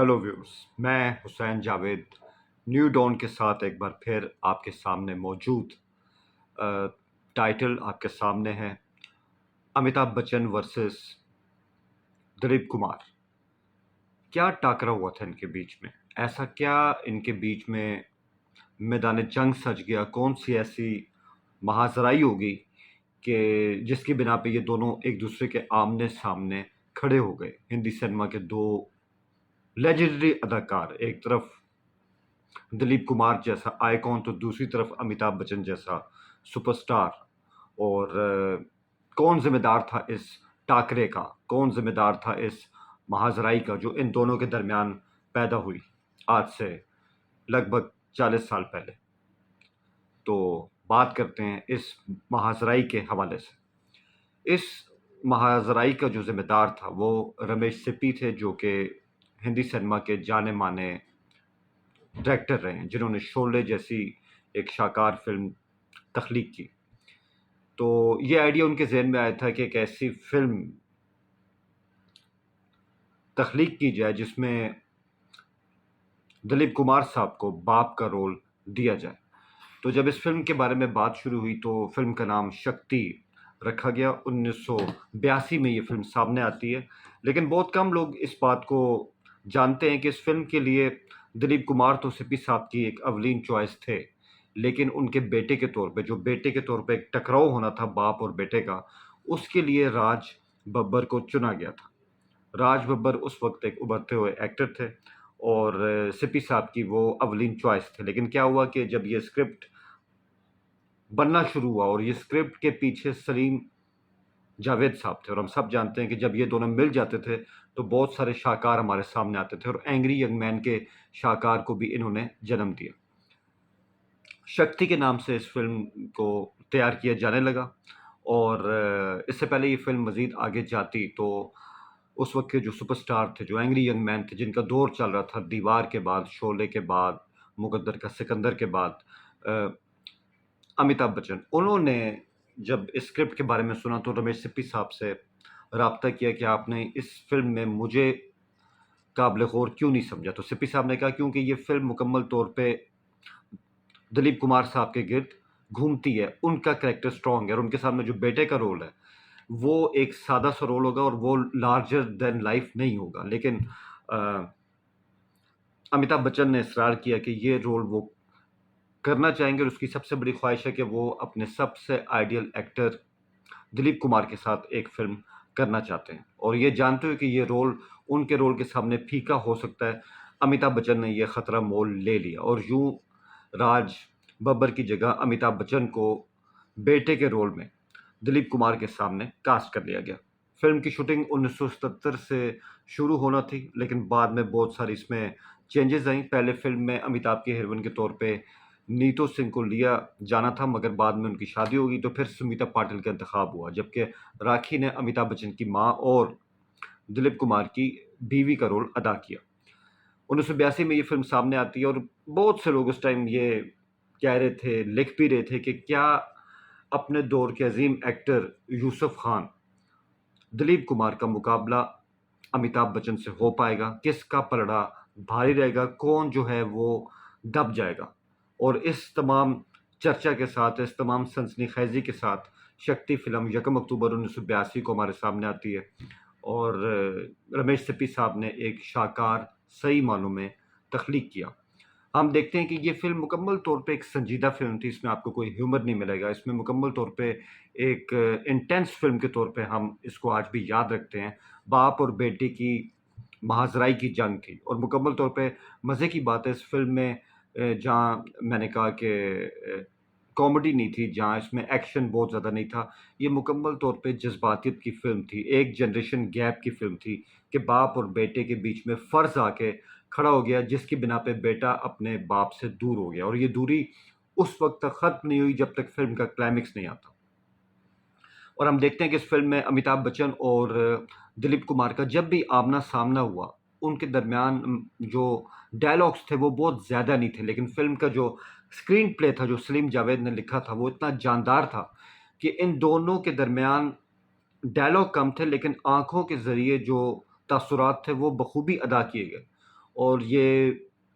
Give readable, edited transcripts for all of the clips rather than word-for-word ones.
Hello viewers, मैं Hussain Javed new don के साथ एक बार फिर आपके सामने मौजूद। अ, टाइटल आपके सामने है अमिताभ बच्चन वर्सेस दिलीप कुमार। क्या टाकरा हुआ था इनके बीच में? ऐसा क्या इनके बीच में मैदान जंग सज गया? कौन सी ऐसी महाजराई होगी कि जिसकी बिना पे ये दोनों एक दूसरे के आमने सामने खड़े हो गए? हिंदी सिनेमा के दो लेजेंडरी अदाकार, एक तरफ दिलीप कुमार जैसा आइकॉन तो दूसरी तरफ अमिताभ बच्चन जैसा सुपरस्टार। और कौन जिम्मेदार था इस टाकरे का? कौन जिम्मेदार था इस महाजराई का जो इन दोनों के दरमियान पैदा हुई आज से लगभग 40 साल पहले? तो बात करते हैं इस महाजराई के हवाले से। इस महाजराई का जो जिम्मेदार था वो रमेश सिप्पी थे, जो कि हिंदी सिनेमा के जाने माने डायरेक्टर रहे हैं, जिन्होंने शोले जैसी एक शाकार फिल्म तख्लीक की। तो ये आइडिया उनके जहन में आया था कि एक ऐसी फिल्म तख्लीक की जाए जिसमें दिलीप कुमार साहब को बाप का रोल दिया जाए। तो जब इस फिल्म के बारे में बात शुरू हुई तो फिल्म का नाम शक्ति रखा गया। 1982 में ये फिल्म सामने आती है, लेकिन बहुत कम लोग इस बात को जानते हैं कि इस फिल्म के लिए दिलीप कुमार तो सिप्पी साहब की एक अवलीन चॉइस थे, लेकिन उनके बेटे के तौर पे, जो बेटे के तौर पे एक टकराव होना था बाप और बेटे का, उसके लिए राज बब्बर को चुना गया था। राज बब्बर उस वक्त एक उभरते हुए एक्टर थे और सिप्पी साहब की वो अवलीन चॉइस थे। लेकिन क्या हुआ कि जब ये स्क्रिप्ट बनना शुरू हुआ, और ये स्क्रिप्ट के पीछे सलीम जावेद साहब थे, और हम सब जानते हैं कि जब ये दोनों मिल जाते थे तो बहुत सारे शाहकार हमारे सामने आते थे, और एंग्री यंग मैन के शाहकार को भी इन्होंने जन्म दिया। शक्ति के नाम से इस फिल्म को तैयार किया जाने लगा, और इससे पहले ये फिल्म मजीद आगे जाती तो उस वक्त के जो सुपरस्टार थे, जो एंग्री यंग मैन थे, जिनका दौर चल रहा था दीवार के बाद, शोले के बाद, मुकद्दर का सिकंदर के बाद, अ, अमिताभ बच्चन, उन्होंने जब इस स्क्रिप्ट के बारे में सुना तो रमेश सिप्पी साहब से राब्ता किया कि आपने इस फिल्म में मुझे काबिल गौर क्यों नहीं समझा? तो सिप्पी साहब ने कहा क्योंकि ये फिल्म मुकम्मल तौर पे दिलीप कुमार साहब के गिर्द घूमती है, उनका कैरेक्टर स्ट्रॉन्ग है, और उनके सामने जो बेटे का रोल है वो एक सादा सा रोल होगा और वो लार्जर देन लाइफ नहीं होगा। लेकिन अमिताभ बच्चन ने इसरार किया कि ये रोल वो करना चाहेंगे, और उसकी सबसे बड़ी ख्वाहिश है कि वो अपने सबसे आइडियल एक्टर दिलीप कुमार के साथ एक फिल्म करना चाहते हैं, और ये जानते हुए कि ये रोल उनके रोल के सामने फीका हो सकता है, अमिताभ बच्चन ने ये खतरा मोल ले लिया, और यूं राज बब्बर की जगह अमिताभ बच्चन को बेटे के रोल में दिलीप कुमार के सामने कास्ट कर लिया गया। फिल्म की शूटिंग 1977 से शुरू होना थी, लेकिन बाद में बहुत सारी इसमें चेंजेस आई। पहले फिल्म में अमिताभ की हीरोइन के तौर पे नीतू सिंह को लिया जाना था, मगर बाद में उनकी शादी हो गई तो फिर सुमीता पाटिल का इंतखाब हुआ, जबकि राखी ने अमिताभ बच्चन की माँ और दिलीप कुमार की बीवी का रोल अदा किया। 1982 में ये फिल्म सामने आती है, और बहुत से लोग उस टाइम ये कह रहे थे, लिख भी रहे थे कि क्या अपने दौर के अजीम एक्टर यूसुफ खान दिलीप कुमार का मुकाबला अमिताभ बच्चन से हो पाएगा? किसका पलड़ा भारी रहेगा? कौन जो है वो दब जाएगा? और इस तमाम चर्चा के साथ, इस तमाम सनसनीखेज़ी के साथ शक्ति फ़िल्म 1 अक्टूबर 1982 को हमारे सामने आती है, और रमेश सिप्पी साहब ने एक शाहकार सही मानों में तख्लीक किया। हम देखते हैं कि ये फ़िल्म मुकम्मल तौर पे एक संजीदा फ़िल्म थी, इसमें आपको कोई ह्यूमर नहीं मिलेगा। इसमें मुकम्मल तौर पे एक इंटेंस फ़िल्म के तौर पे हम इसको आज भी याद रखते हैं। बाप और बेटे की महाज़राई की जंग थी, और मुकम्मल तौर पे मज़े की बात है इस फ़िल्म में, जहाँ मैंने कहा कि कॉमेडी नहीं थी, जहाँ इसमें एक्शन बहुत ज़्यादा नहीं था। ये मुकम्मल तौर पे जज़्बातियत की फ़िल्म थी, एक जनरेशन गैप की फ़िल्म थी कि बाप और बेटे के बीच में फ़र्ज़ आके खड़ा हो गया, जिसकी बिना पे बेटा अपने बाप से दूर हो गया, और ये दूरी उस वक़्त तक ख़त्म नहीं हुई जब तक फ़िल्म का क्लाइमेक्स नहीं आता। और हम देखते हैं कि इस फ़िल्म में अमिताभ बच्चन और दिलीप कुमार का जब भी आमना-सामना हुआ, उनके दरमियान जो डायलॉग्स थे वो बहुत ज़्यादा नहीं थे, लेकिन फ़िल्म का जो स्क्रीन प्ले था, जो सलीम जावेद ने लिखा था, वो इतना जानदार था कि इन दोनों के दरमियान डायलॉग कम थे, लेकिन आँखों के ज़रिए जो तासुरात थे वो बखूबी अदा किए गए, और ये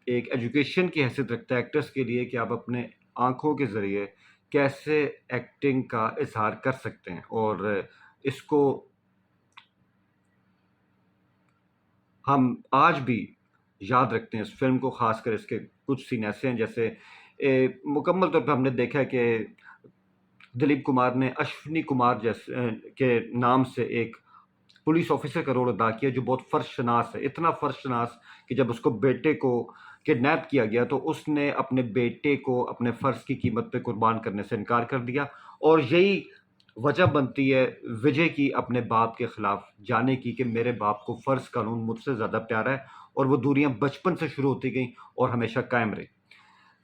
एक एजुकेशन की हैसियत रखता है एक्टर्स के लिए कि आप अपने आँखों के ज़रिए कैसे एक्टिंग का इज़हार कर सकते हैं, और इसको हम आज भी याद रखते हैं इस फ़िल्म को, ख़ासकर इसके कुछ सीन ऐसे हैं जैसे मुकम्मल तौर पे हमने देखा है कि दिलीप कुमार ने अश्विनी कुमार के नाम से एक पुलिस ऑफिसर का रोल अदा किया जो बहुत फ़र्शनास है। इतना फ़र्शनास कि जब उसको बेटे को किडनैप किया गया तो उसने अपने बेटे को अपने फ़र्ज़ की कीमत पे कुर्बान करने से इनकार कर दिया, और यही वजह बनती है विजय की अपने बाप के खिलाफ जाने की कि मेरे बाप को फ़र्ज़ कानून मुझसे ज़्यादा प्यारा है, और वो दूरियां बचपन से शुरू होती गई और हमेशा कायम रही।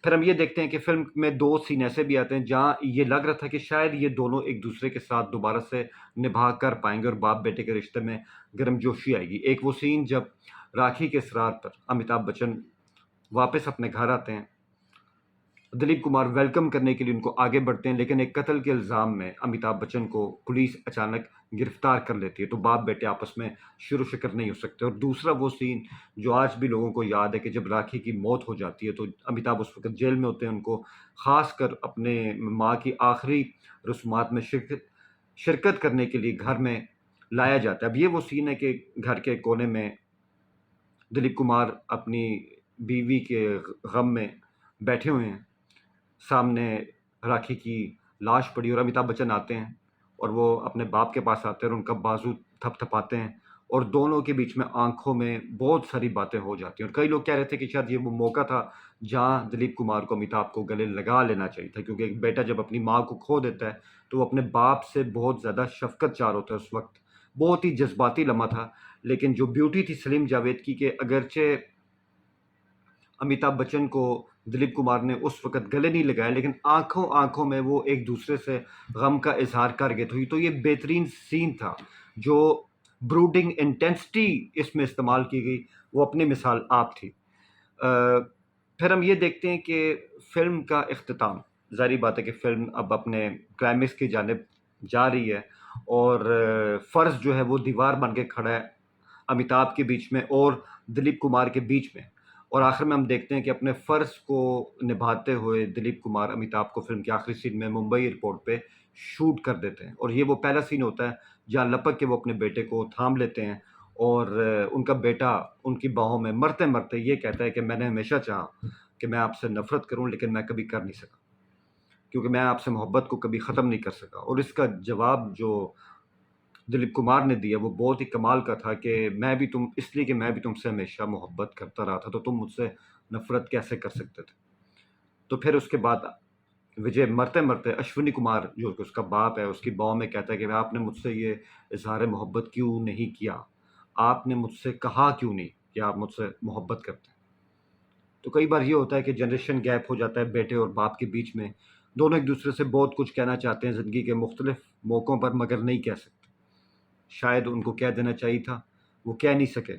फिर हम ये देखते हैं कि फ़िल्म में 2 सीन ऐसे भी आते हैं जहाँ ये लग रहा था कि शायद ये दोनों एक दूसरे के साथ दोबारा से निभा कर पाएँगे और बाप-बेटे के रिश्ते में गर्मजोशी आएगी। एक वो सीन जब राखी के इसरार पर अमिताभ बच्चन वापस अपने घर आते हैं। दिलीप कुमार वेलकम करने के लिए उनको आगे बढ़ते हैं, लेकिन एक कत्ल के इल्ज़ाम में अमिताभ बच्चन को पुलिस अचानक गिरफ्तार कर लेती है, तो बाप-बेटे आपस में शुरू-शुकर नहीं हो सकते। और दूसरा वो सीन जो आज भी लोगों को याद है कि जब राखी की मौत हो जाती है, तो अमिताभ उस वक़्त जेल में होते हैं, उनको ख़ासकर अपने माँ की आखिरी रस्मात में शिरकत करने के लिए घर में लाया जाता है। अब ये वो सीन है कि घर के कोने में दिलीप कुमार अपनी बीवी के गम में बैठे हुए हैं। सामने राखी की लाश पड़ी और अमिताभ बच्चन आते हैं और वो अपने बाप के पास आते हैं और उनका बाजू थपथपाते हैं, और दोनों के बीच में आँखों में बहुत सारी बातें हो जाती हैं, और कई लोग कह रहे थे कि शायद ये वो मौका था जहाँ दिलीप कुमार को अमिताभ को गले लगा लेना चाहिए था, क्योंकि एक बेटा जब अपनी माँ को खो देता है, तो वो अपने बाप से बहुत ज़्यादा शफ़क़त-ज़ार होता है उस वक़्त। बहुत ही जज़्बाती लम्हा था, लेकिन जो ब्यूटी थी सलीम जावेद की, कि अगरचे अमिताभ बच्चन को दिलीप कुमार ने उस वक़्त गले नहीं लगाया, लेकिन आँखों-आँखों में वो एक-दूसरे से गम का इज़हार कर गए थे। तो ये बेहतरीन सीन था, जो ब्रूडिंग इंटेंसिटी इसमें इस्तेमाल की गई, वो अपनी मिसाल आप थी। फिर हम ये देखते हैं कि फ़िल्म का इख्तिताम, ज़ाहिर-सी बात है कि फ़िल्म अब अपने क्लाइमेक्स की जानिब जा रही है, और फ़र्ज़ जो है वो दीवार बन के खड़ा है अमिताभ के बीच में और दिलीप कुमार के बीच में। और आखिर में हम देखते हैं कि अपने फ़र्ज़ को निभाते हुए दिलीप कुमार अमिताभ को फ़िल्म के आखिरी सीन में मुंबई एयरपोर्ट पे शूट कर देते हैं, और ये वो पहला सीन होता है जहाँ लपक के वो अपने बेटे को थाम लेते हैं, और उनका बेटा उनकी बाहों में मरते-मरते ये कहता है कि मैंने हमेशा चाहा कि मैं आपसे नफ़रत करूँ, लेकिन मैं कभी कर नहीं सका, क्योंकि मैं आपसे मोहब्बत को कभी ख़त्म नहीं कर सका। और इसका जवाब जो दिलीप कुमार ने दिया वो बहुत ही कमाल का था कि मैं भी तुमसे हमेशा मोहब्बत करता रहा था, तो तुम मुझसे नफ़रत कैसे कर सकते थे? तो फिर उसके बाद विजय मरते-मरते अश्विनी कुमार जो कि उसका बाप है, उसकी बाहों में कहता है कि आपने मुझसे ये इज़हार मोहब्बत क्यों नहीं किया? आपने मुझसे कहा क्यों नहीं कि आप मुझसे मोहब्बत करते हैं? तो कई बार ये होता है कि जनरेशन गैप हो जाता है बेटे और बाप के बीच में। दोनों एक-दूसरे से बहुत कुछ कहना चाहते हैं ज़िंदगी के मुख्तलिफ मौकों पर, मगर नहीं कह सकते। शायद उनको कह देना चाहिए था, वो कह नहीं सके,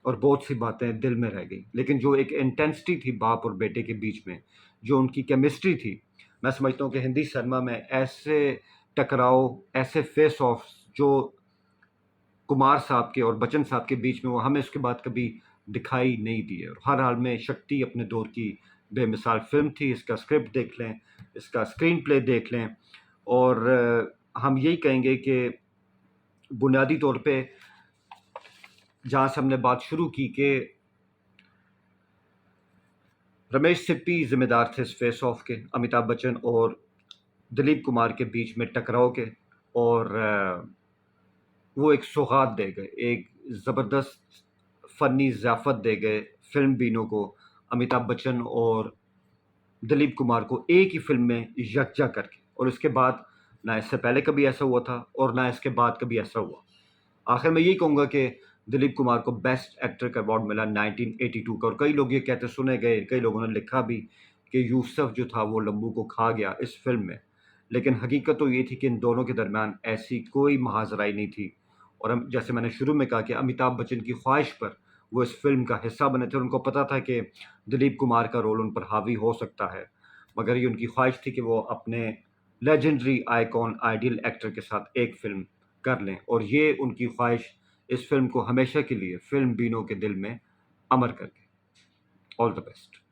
और बहुत सी बातें दिल में रह गई। लेकिन जो एक इंटेंसिटी थी बाप और बेटे के बीच में, जो उनकी केमिस्ट्री थी, मैं समझता हूँ कि हिंदी सिनेमा में ऐसे टकराव, ऐसे फेस ऑफ्स जो कुमार साहब के और बच्चन साहब के बीच में, वो हमें उसके बाद कभी दिखाई नहीं दिए। और हर हाल में शक्ति अपने दौर की बेमिसाल फ़िल्म थी। इसका स्क्रिप्ट देख लें, इसका स्क्रीन प्ले देख लें, और हम यही कहेंगे कि बुनियादी तौर पे जहाँ से हमने बात शुरू की कि रमेश सिप्पी ज़िम्मेदार थे इस फेस ऑफ के, अमिताभ बच्चन और दिलीप कुमार के बीच में टकराव के, और वो एक सौगात दे गए, एक ज़बरदस्त फ़नी ज़ियाफ़त दे गए फ़िल्म बीनों को, अमिताभ बच्चन और दिलीप कुमार को एक ही फ़िल्म में यकजा करके। और इसके बाद ना इससे पहले कभी ऐसा हुआ था और ना इसके बाद कभी ऐसा हुआ। आखिर में यही कहूँगा कि दिलीप कुमार को बेस्ट एक्टर का अवार्ड मिला 1982 का, और कई लोग ये कहते सुने गए, कई लोगों ने लिखा भी कि यूसुफ जो था वो लम्बू को खा गया इस फ़िल्म में। लेकिन हकीकत तो ये थी कि इन दोनों के दरमियान ऐसी कोई महाज़राई नहीं थी, और हम जैसे मैंने शुरू में कहा कि अमिताभ बच्चन की ख़्वाहिश पर वो इस फ़िल्म का हिस्सा बने थे, और उनको पता था कि दिलीप कुमार का रोल उन पर हावी हो सकता है। मगर ये उनकी ख़्वाहिश थी कि वो अपने लेजेंडरी आइकॉन आइडियल एक्टर के साथ एक फ़िल्म कर लें, और ये उनकी ख़्वाहिश इस फ़िल्म को हमेशा के लिए फ़िल्म बीनों के दिल में अमर करके। All the best.